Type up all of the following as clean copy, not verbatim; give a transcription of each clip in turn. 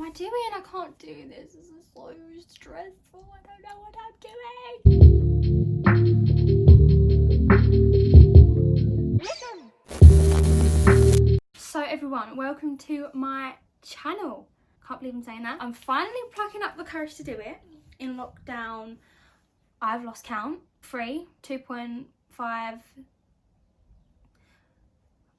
am I doing? I can't do this. This is so stressful. I don't know what I'm doing. So everyone, welcome to my channel. Can't believe I'm saying that. I'm finally plucking up the courage to do it. In lockdown, I've lost count. 3, 2.5.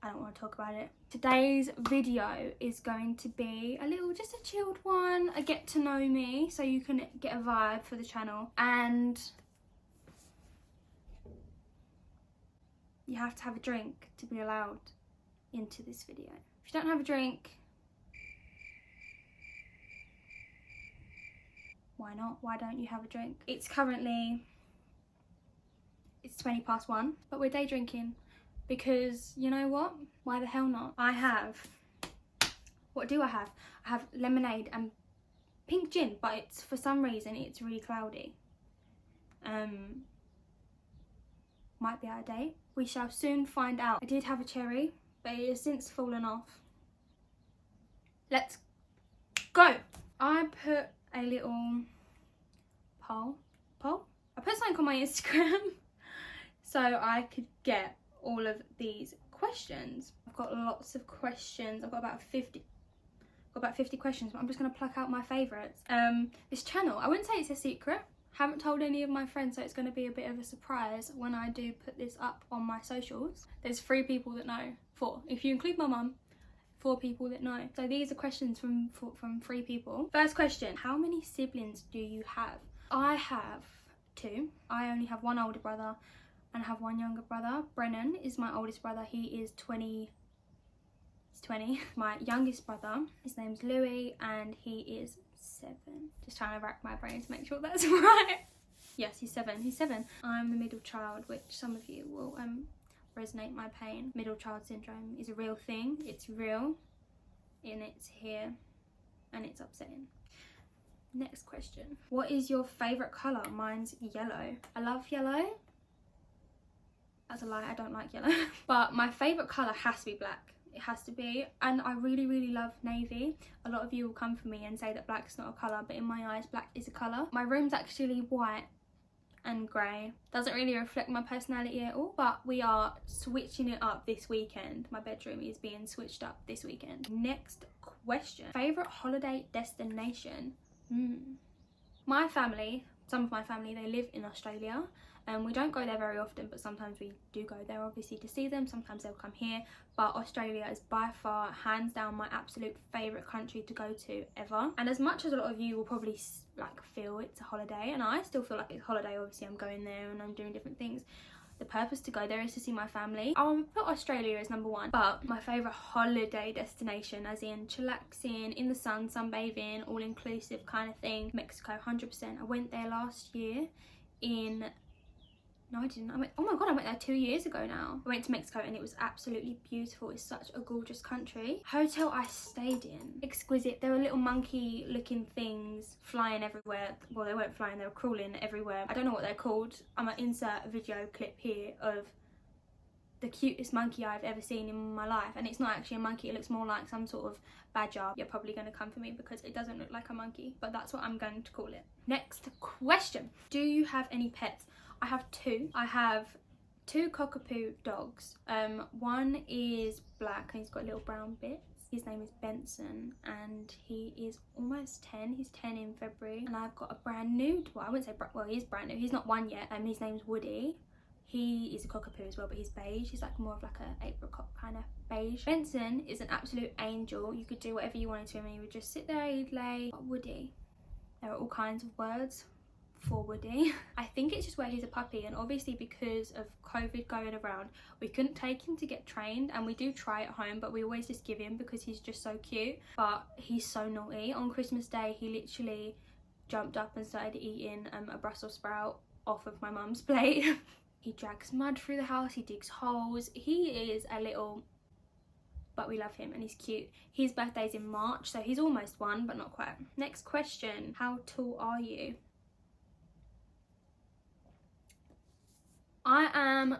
I don't want to talk about it. Today's video is going to be just a chilled one, a get to know me, so you can get a vibe for the channel. And you have to have a drink to be allowed into this video. If you don't have a drink, why not? Why don't you have a drink? It's 20 past 1, but we're day drinking. Because, you know what? Why the hell not? What do I have? I have lemonade and pink gin, but it's, for some reason, it's really cloudy. Might be out of date. We shall soon find out. I did have a cherry, but it has since fallen off. Let's go. I put a little poll? I put something on my Instagram so I could get all of these questions. I've got lots of questions. I've got about 50 questions, but I'm just going to pluck out my favourites. This channel, I wouldn't say it's a secret. Haven't told any of my friends, so it's going to be a bit of a surprise when I do put this up on my socials. There's 3 people that know. 4. If you include my mum, 4 people that know. So these are questions from 3 people. First question, how many siblings do you have? I have 2. I only have 1 older brother and I have 1 younger brother. Brennan is my oldest brother. He is 20. He's 20. My youngest brother, his name's Louis, and he is 7. Just trying to rack my brain to make sure that's right. Yes, he's 7. He's 7. I'm the middle child, which some of you will resonate my pain. Middle child syndrome is a real thing. It's real, and it's here, and it's upsetting. Next question. What is your favourite colour? Mine's yellow. I love yellow. That's a lie, I don't like yellow. But my favourite colour has to be black. It has to be. And I really, really love navy. A lot of you will come for me and say that black's not a colour, but in my eyes, black is a colour. My room's actually white and grey. Doesn't really reflect my personality at all, but we are switching it up this weekend. My bedroom is being switched up this weekend. Next question. Favourite holiday destination? My family, some of my family, they live in Australia. We don't go there very often, but sometimes we do go there obviously to see them. Sometimes they'll come here, but Australia is by far, hands down, my absolute favourite country to go to ever. And as much as a lot of you will probably feel it's a holiday, and I still feel like it's a holiday, obviously I'm going there and I'm doing different things. The purpose to go there is to see my family. I'll put Australia as number 1, but my favourite holiday destination, as in chillaxing, in the sun, sunbathing, all inclusive kind of thing, Mexico, 100%. I went there last year in... No, I didn't. Oh my god, I went there 2 years ago now. I went to Mexico and it was absolutely beautiful. It's such a gorgeous country. Hotel I stayed in, exquisite. There were little monkey looking things flying everywhere. Well, they weren't flying, they were crawling everywhere. I don't know what they're called. I'm gonna insert a video clip here of the cutest monkey I've ever seen in my life. And it's not actually a monkey, it looks more like some sort of badger. You're probably going to come for me because it doesn't look like a monkey, but that's what I'm going to call it. Next question. Do you have any pets? I have 2. I have 2 cockapoo dogs. One is black and he's got little brown bits. His name is Benson and he is almost 10. He's 10 in February. And I've got a brand new, well, I wouldn't say, well, he is brand new. He's not 1 yet. His name's Woody. He is a cockapoo as well, but he's beige. He's like more of like a apricot kind of beige. Benson is an absolute angel. You could do whatever you wanted to him and he would just sit there, he'd lay. But Woody, there are all kinds of words for Woody. I think it's just where he's a puppy, and obviously because of COVID going around, we couldn't take him to get trained, and we do try at home, but we always just give him because he's just so cute. But he's so naughty. On Christmas Day, he literally jumped up and started eating a Brussels sprout off of my mum's plate. He drags mud through the house, he digs holes. He is a little, but we love him and he's cute. His birthday's in March, so he's almost 1, but not quite. Next question, how tall are you? I am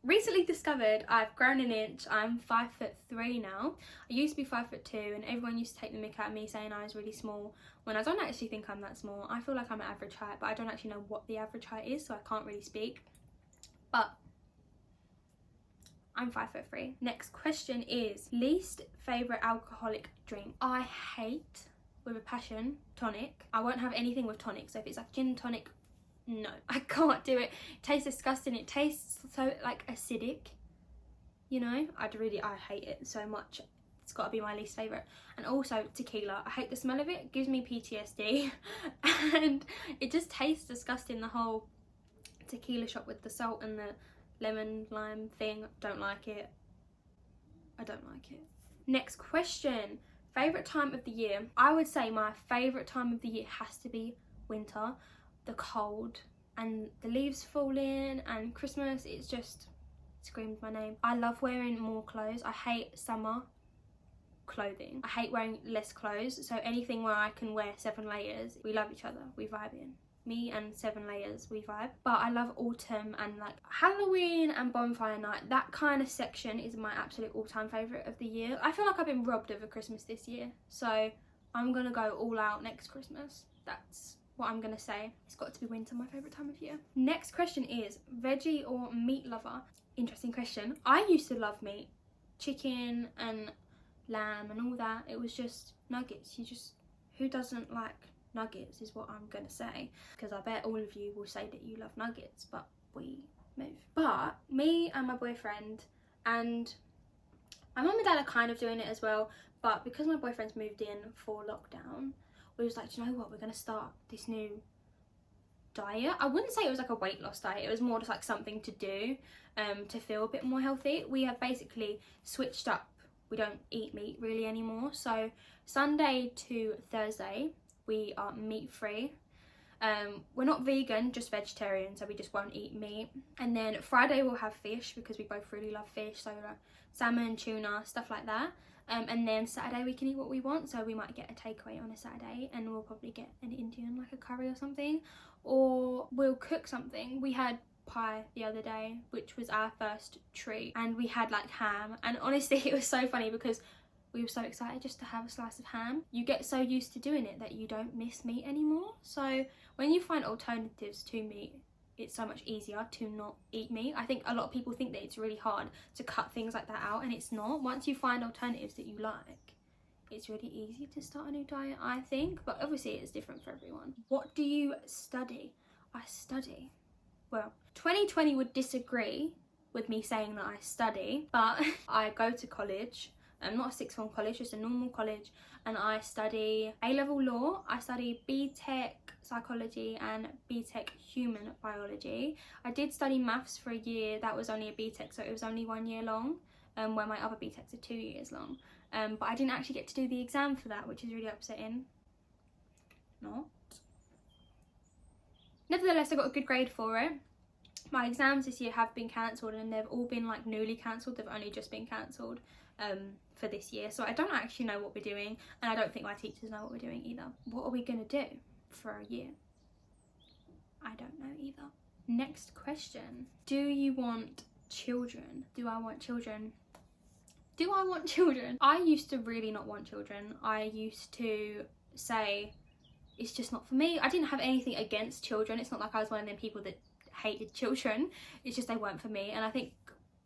recently discovered I've grown an inch. I'm 5'3" now. I used to be 5'2", and everyone used to take the mick out of me saying I was really small, when I don't actually think I'm that small. I feel like I'm an average height, but I don't actually know what the average height is, so I can't really speak. But I'm 5'3". Next question is least favourite alcoholic drink. I hate, with a passion, tonic. I won't have anything with tonic, so if it's like gin and tonic, no, I can't do it. It tastes disgusting. It tastes so like acidic, you know. I hate it so much. It's got to be my least favourite. And also tequila. I hate the smell of it. It gives me PTSD and it just tastes disgusting, the whole tequila shot with the salt and the lemon lime thing. Don't like it. I don't like it. Next question. Favourite time of the year. I would say my favourite time of the year has to be winter. The cold and the leaves falling, and Christmas, it's just screams my name. I love wearing more clothes. I hate summer clothing. I hate wearing less clothes, so anything where I can wear 7 layers, we love each other, we vibe in. Me and 7 layers, we vibe. But I love autumn and like Halloween and bonfire night. That kind of section is my absolute all-time favourite of the year. I feel like I've been robbed of a Christmas this year, so I'm gonna go all out next Christmas. That's what I'm gonna say. It's got to be winter, my favourite time of year. Next question is veggie or meat lover. Interesting question. I used to love meat, chicken and lamb and all that. It was just nuggets. Who doesn't like nuggets is what I'm gonna say, because I bet all of you will say that you love nuggets, but we move. But me and my boyfriend and my mum and dad are kind of doing it as well, but because my boyfriend's moved in for lockdown, we was like, do you know what, we're gonna start this new diet. I wouldn't say it was like a weight loss diet, it was more just like something to do to feel a bit more healthy. We have basically switched up. We don't eat meat really anymore, so Sunday to Thursday we are meat free. We're not vegan, just vegetarian, so we just won't eat meat. And then Friday we'll have fish, because we both really love fish, so like salmon, tuna, stuff like that. And then Saturday we can eat what we want, so we might get a takeaway on a Saturday, and we'll probably get an Indian, like a curry or something, or we'll cook something. We had pie the other day, which was our first treat, and we had like ham, and honestly it was so funny because we were so excited just to have a slice of ham. You get so used to doing it that you don't miss meat anymore, so when you find alternatives to meat, it's so much easier to not eat meat. I think a lot of people think that it's really hard to cut things like that out, and it's not. Once you find alternatives that you like, it's really easy to start a new diet, I think, but obviously it's different for everyone. What do you study? I study. Well, 2020 would disagree with me saying that I study, but I go to college. Not a sixth form college, just a normal college, and I study A-level law. I study BTEC psychology and BTEC human biology. I did study maths for a year. That was only a BTEC, so it was only 1 year long, where my other BTECs are 2 years long. But I didn't actually get to do the exam for that, which is really upsetting. Not. Nevertheless, I got a good grade for it. My exams this year have been cancelled, and they've all been like newly cancelled. They've only just been cancelled for this year, so I don't actually know what we're doing, and I don't think my teachers know what we're doing either. What are we gonna do for a year? I don't know either. Next question. Do you want children? Do I want children? Do I want children? I used to really not want children. I used to say it's just not for me. I didn't have anything against children. It's not like I was one of them people that hated children. It's just they weren't for me. And I think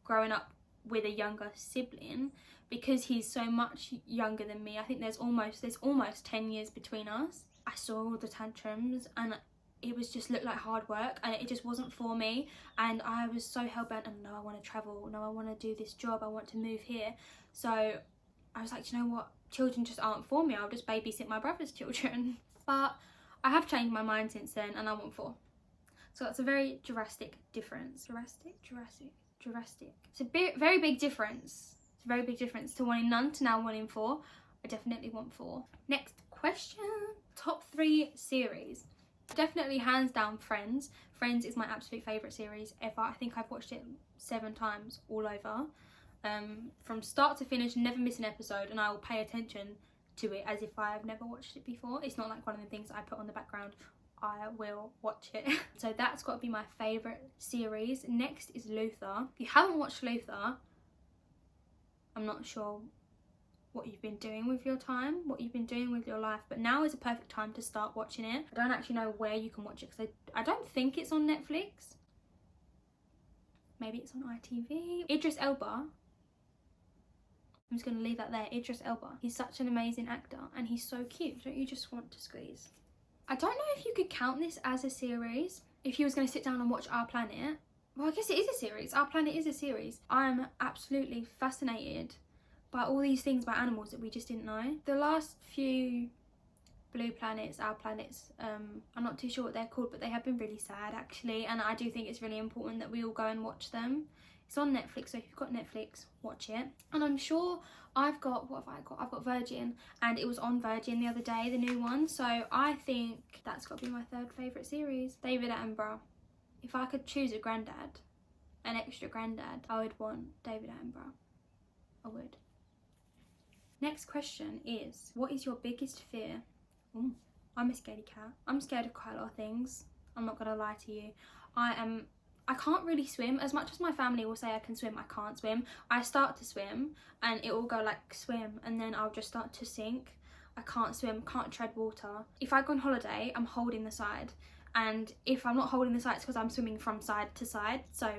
growing up with a younger sibling, because he's so much younger than me, I think there's almost 10 years between us. I saw all the tantrums, and it was just looked like hard work, and it just wasn't for me. And I was so hell-bent on, no, I want to travel, no, I want to do this job, I want to move here. So I was like, you know what, children just aren't for me. I'll just babysit my brother's children. But I have changed my mind since then, and I want 4. So that's a very drastic difference. Drastic. It's a very big difference. It's a very big difference to wanting none to now wanting 4. I definitely want 4. Next question. Top 3 series. Definitely hands down Friends. Friends is my absolute favourite series ever. I think I've watched it 7 times all over. From start to finish, never miss an episode, and I will pay attention to it as if I have never watched it before. It's not like one of the things I put on the background I will watch it. So that's got to be my favourite series. Next is Luther. If you haven't watched Luther, I'm not sure what you've been doing with your time, what you've been doing with your life, but now is a perfect time to start watching it. I don't actually know where you can watch it because I don't think it's on Netflix. Maybe it's on ITV. Idris Elba. I'm just going to leave that there. Idris Elba. He's such an amazing actor and he's so cute. Don't you just want to squeeze? I don't know if you could count this as a series. If you was going to sit down and watch Our Planet. Well, I guess it is a series. Our Planet is a series. I'm absolutely fascinated by all these things about animals that we just didn't know. The last few Blue Planets, Our Planets, I'm not too sure what they're called, but they have been really sad actually, and I do think it's really important that we all go and watch them. It's on Netflix, so if you've got Netflix, watch it. And I'm sure I've got, what have I got? I've got Virgin, and it was on Virgin the other day, the new one, so I think that's got to be my third favourite series. David Attenborough. If I could choose a granddad, an extra granddad, I would want David Attenborough. I would. Next question is, what is your biggest fear? Ooh, I'm a scaredy cat. I'm scared of quite a lot of things. I'm not gonna lie to you. I can't really swim. As much as my family will say I can swim, I can't swim. I start to swim and it will go like swim and then I'll just start to sink. I can't swim, can't tread water. If I go on holiday, I'm holding the side. And if I'm not holding the side, it's because I'm swimming from side to side. So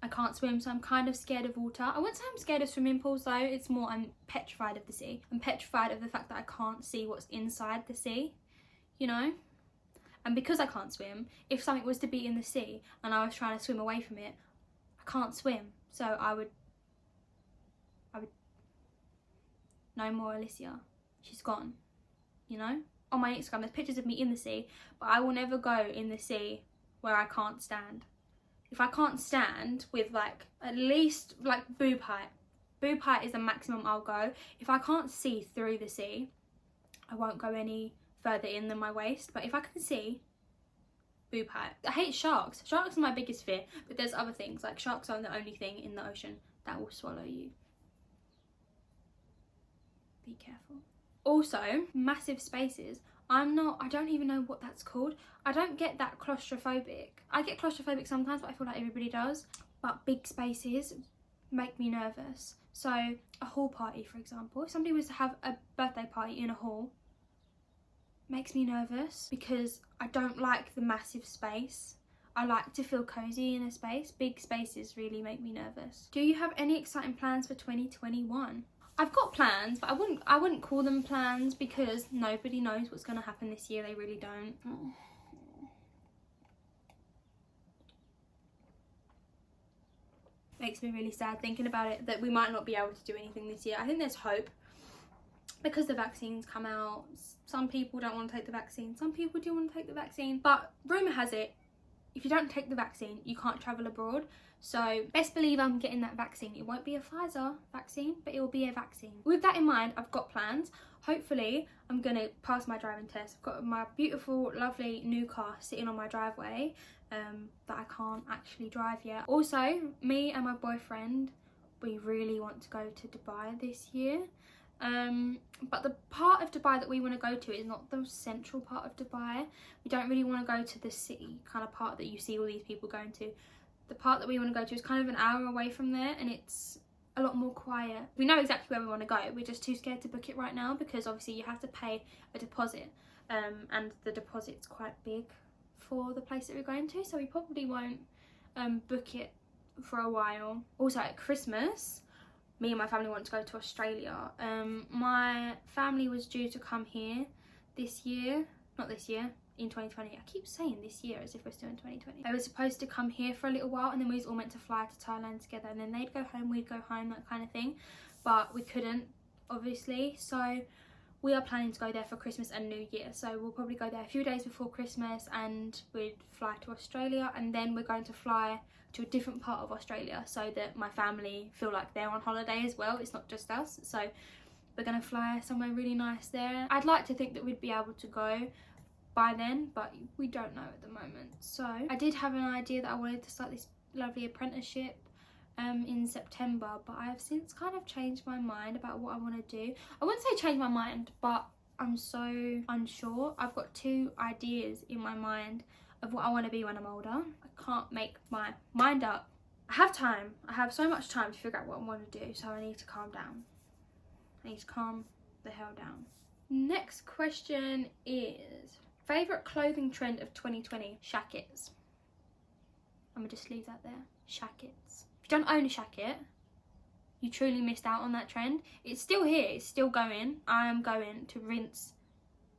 I can't swim, so I'm kind of scared of water. I wouldn't say I'm scared of swimming pools though. It's more I'm petrified of the sea. I'm petrified of the fact that I can't see what's inside the sea, you know? And because I can't swim, if something was to be in the sea and I was trying to swim away from it, I can't swim. So I would, no more Alicia. She's gone, you know? On my Instagram, there's pictures of me in the sea, but I will never go in the sea where I can't stand. If I can't stand with like, at least like boob height is the maximum I'll go. If I can't see through the sea, I won't go any further in than my waist, but if I can see, boob height. I hate sharks. Sharks are my biggest fear, but there's other things, like sharks aren't the only thing in the ocean that will swallow you. Be careful. Also, massive spaces. I don't even know what that's called. I don't get that claustrophobic. I get claustrophobic sometimes, but I feel like everybody does. But big spaces make me nervous. So a hall party, for example, if somebody was to have a birthday party in a hall, makes me nervous because I don't like the massive space. I like to feel cozy in a space. Big spaces really make me nervous. Do you have any exciting plans for 2021? I've got plans, but I wouldn't call them plans because nobody knows what's going to happen this year. They really don't. Makes me really sad thinking about it, that we might not be able to do anything this year. I think there's hope because the vaccines come out. Some people don't want to take the vaccine, some people do want to take the vaccine, but rumour has it, if you don't take the vaccine, you can't travel abroad. So best believe I'm getting that vaccine. It won't be a Pfizer vaccine, but it will be a vaccine. With that in mind, I've got plans. Hopefully, I'm going to pass my driving test. I've got my beautiful, lovely new car sitting on my driveway that I can't actually drive yet. Also, me and my boyfriend, we really want to go to Dubai this year. But the part of Dubai that we want to go to is not the central part of Dubai. We don't really want to go to the city kind of part that you see all these people going to. The part that we want to go to is kind of an hour away from there, and it's a lot more quiet. We know exactly where we want to go. We're just too scared to book it right now because obviously you have to pay a deposit, and the deposit's quite big for the place that we're going to, so we probably won't book it for a while. Also at Christmas, me and my family want to go to Australia. My family was due to come here this year, not this year, in 2020. I keep saying this year as if we're still in 2020. They were supposed to come here for a little while and then we was all meant to fly to Thailand together, and then they'd go home, we'd go home, that kind of thing. But we couldn't, obviously, so we are planning to go there for Christmas and New Year. So we'll probably go there a few days before Christmas and we'd fly to Australia, and then we're going to fly to a different part of Australia so that my family feel like they're on holiday as well. It's not just us. So we're going to fly somewhere really nice there. I'd like to think that we'd be able to go by then, but we don't know at the moment. So I did have an idea that I wanted to start this lovely apprenticeship in September, but I have since kind of changed my mind about what I want to do. I wouldn't say change my mind, but I'm so unsure. I've got 2 ideas in my mind of what I want to be when I'm older. I can't make my mind up. I have time. I have so much time to figure out what I want to do, so I need to calm down. I need to calm the hell down. Next question is favourite clothing trend of 2020? Shackets. I'm gonna just leave that there. Shackets. If you don't own a shacket, you truly missed out on that trend. It's still here, it's still going. I am going to rinse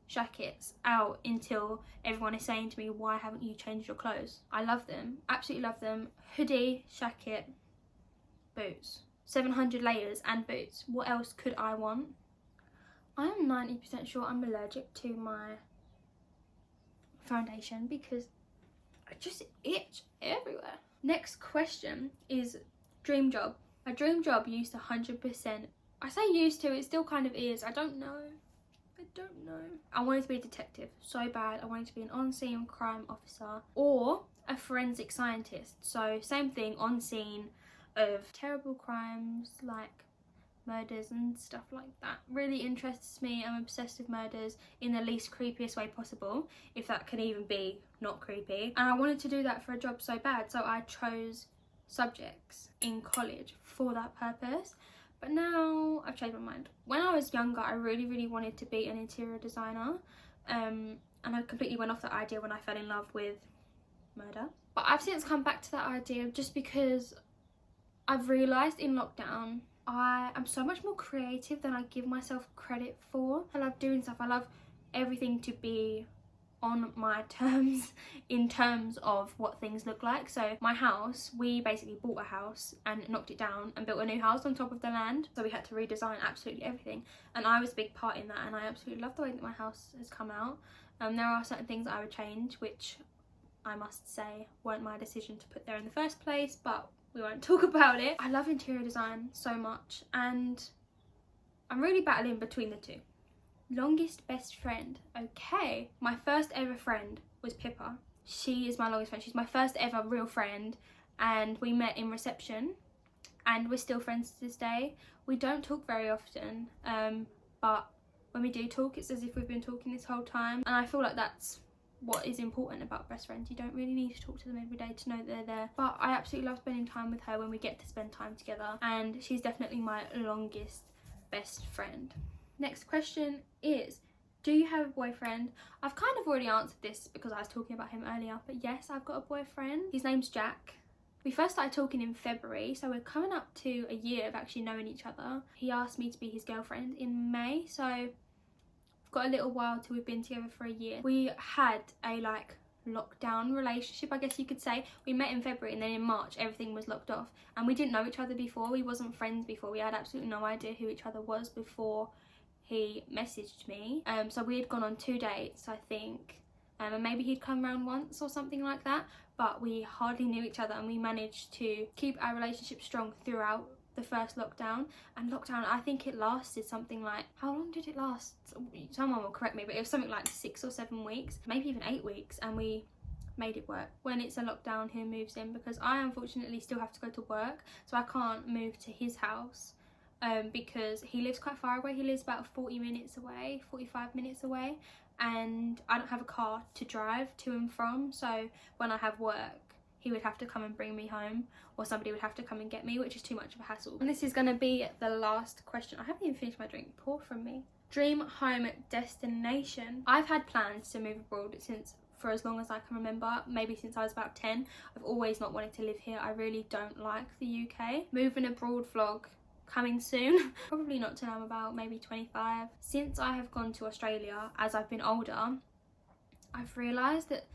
shackets out until everyone is saying to me, why haven't you changed your clothes? I love them, absolutely love them. Hoodie, shacket, boots. 700 layers and boots. What else could I want? I am 90% sure I'm allergic to my foundation because I just itch everywhere. Next question is dream job. My dream job used to 100%, I say used to, it still kind of is, I don't know. I wanted to be a detective so bad. I wanted to be an on-scene crime officer or a forensic scientist. So same thing, on scene of terrible crimes like murders and stuff like that. Really interests me. I'm obsessed with murders in the least creepiest way possible, if that can even be not creepy. And I wanted to do that for a job so bad, so I chose subjects in college for that purpose. But now I've changed my mind. When I was younger, I really wanted to be an interior designer, and I completely went off that idea when I fell in love with murder. But I've since come back to that idea just because I've realised in lockdown I am so much more creative than I give myself credit for. I love doing stuff. I love everything to be on my terms in terms of what things look like. So my house, we basically bought a house and knocked it down and built a new house on top of the land. So we had to redesign absolutely everything. And I was a big part in that, and I absolutely love the way that my house has come out. There are certain things that I would change, which I must say weren't my decision to put there in the first place, but we won't talk about it. I love interior design so much, and I'm really battling between the two. Longest best friend. Okay, my first ever friend was Pippa. She is my longest friend. She's my first ever real friend, and we met in reception and we're still friends to this day. We don't talk very often, but when we do talk, it's as if we've been talking this whole time, and I feel like that's what is important about best friends. You don't really need to talk to them every day to know they're there, but I absolutely love spending time with her when we get to spend time together, and she's definitely my longest best friend. Next question is, do you have a boyfriend? I've kind of already answered this because I was talking about him earlier, but yes, I've got a boyfriend. His name's Jack. We first started talking in February, so we're coming up to a year of actually knowing each other. He asked me to be his girlfriend in May, so we've got a little while till we've been together for a year. We had a lockdown relationship, I guess you could say. We met in February, and then in March everything was locked off, and we didn't know each other before. We wasn't friends before. We had absolutely no idea who each other was before he messaged me. So we had gone on 2 dates, I think, and maybe he'd come around once or something like that, but we hardly knew each other, and we managed to keep our relationship strong throughout the first lockdown. And lockdown, I think it lasted something like, how long did it last? Someone will correct me, but it was something like 6 or 7 weeks, maybe even 8 weeks, and we made it work. When it's a lockdown, who moves in? Because I unfortunately still have to go to work, so I can't move to his house because he lives quite far away. He lives about 40 minutes away, 45 minutes away, and I don't have a car to drive to and from, so when I have work, he would have to come and bring me home, or somebody would have to come and get me, which is too much of a hassle. And this is going to be the last question. I haven't even finished my drink. Pour from me. Dream home destination. I've had plans to move abroad for as long as I can remember, maybe since I was about 10. I've always not wanted to live here. I really don't like the UK. Moving abroad vlog coming soon. Probably not till I'm about maybe 25. Since I have gone to Australia, as I've been older, I've realised that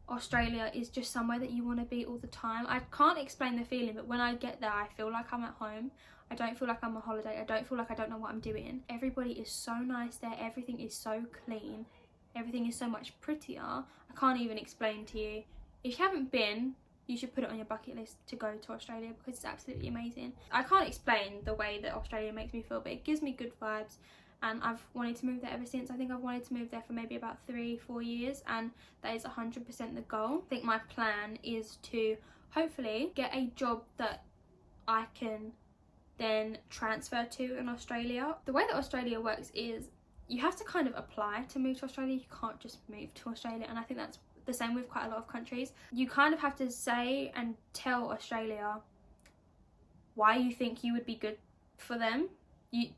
Australia is just somewhere that you want to be all the time. I can't explain the feeling, but when I get there, I feel like I'm at home. I don't feel like I'm on holiday. I don't feel like I don't know what I'm doing. Everybody is so nice there. Everything is so clean. Everything is so much prettier. I can't even explain to you. If you haven't been, you should put it on your bucket list to go to Australia, because it's absolutely amazing. I can't explain the way that Australia makes me feel, but it gives me good vibes, and I've wanted to move there ever since. I think I've wanted to move there for maybe about 3-4 years, and that is 100% the goal. I think my plan is to hopefully get a job that I can then transfer to in Australia. The way that Australia works is you have to kind of apply to move to Australia. You can't just move to Australia, and I think that's the same with quite a lot of countries. You kind of have to say and tell Australia why you think you would be good for them.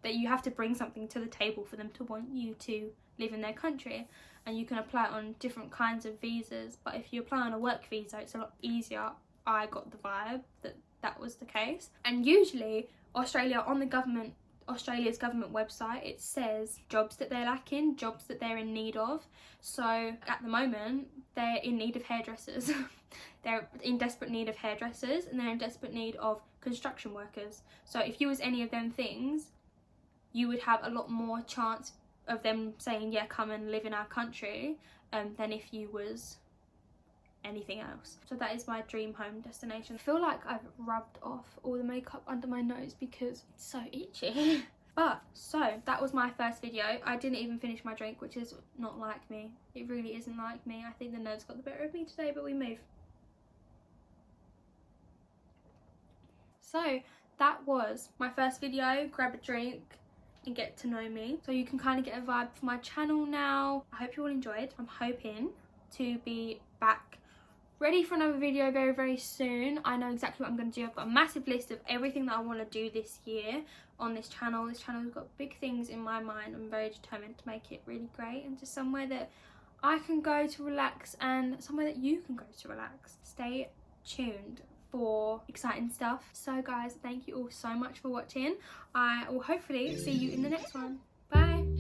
That you have to bring something to the table for them to want you to live in their country. And you can apply on different kinds of visas, but if you apply on a work visa, it's a lot easier. I got the vibe that that was the case. And usually Australia's government website, it says jobs that they're lacking, jobs that they're in need of. So at the moment they're in need of hairdressers. They're in desperate need of hairdressers, and they're in desperate need of construction workers. So if you was any of them things, you would have a lot more chance of them saying, yeah, come and live in our country, than if you was anything else. So that is my dream home destination. I feel like I've rubbed off all the makeup under my nose because it's so itchy. But so that was my first video. I didn't even finish my drink, which is not like me. It really isn't like me. I think the nerves got the better of me today, but we move. So that was my first video. Grab a drink and get to know me, so you can kind of get a vibe for my channel now. I hope you all enjoyed. I'm hoping to be back ready for another video very, very soon. I know exactly what I'm going to do. I've got a massive list of everything that I want to do this year on this channel. This channel has got big things in my mind. I'm very determined to make it really great and just somewhere that I can go to relax and somewhere that you can go to relax. Stay tuned for exciting stuff. So guys, thank you all so much for watching. I will hopefully see you in the next one. Bye.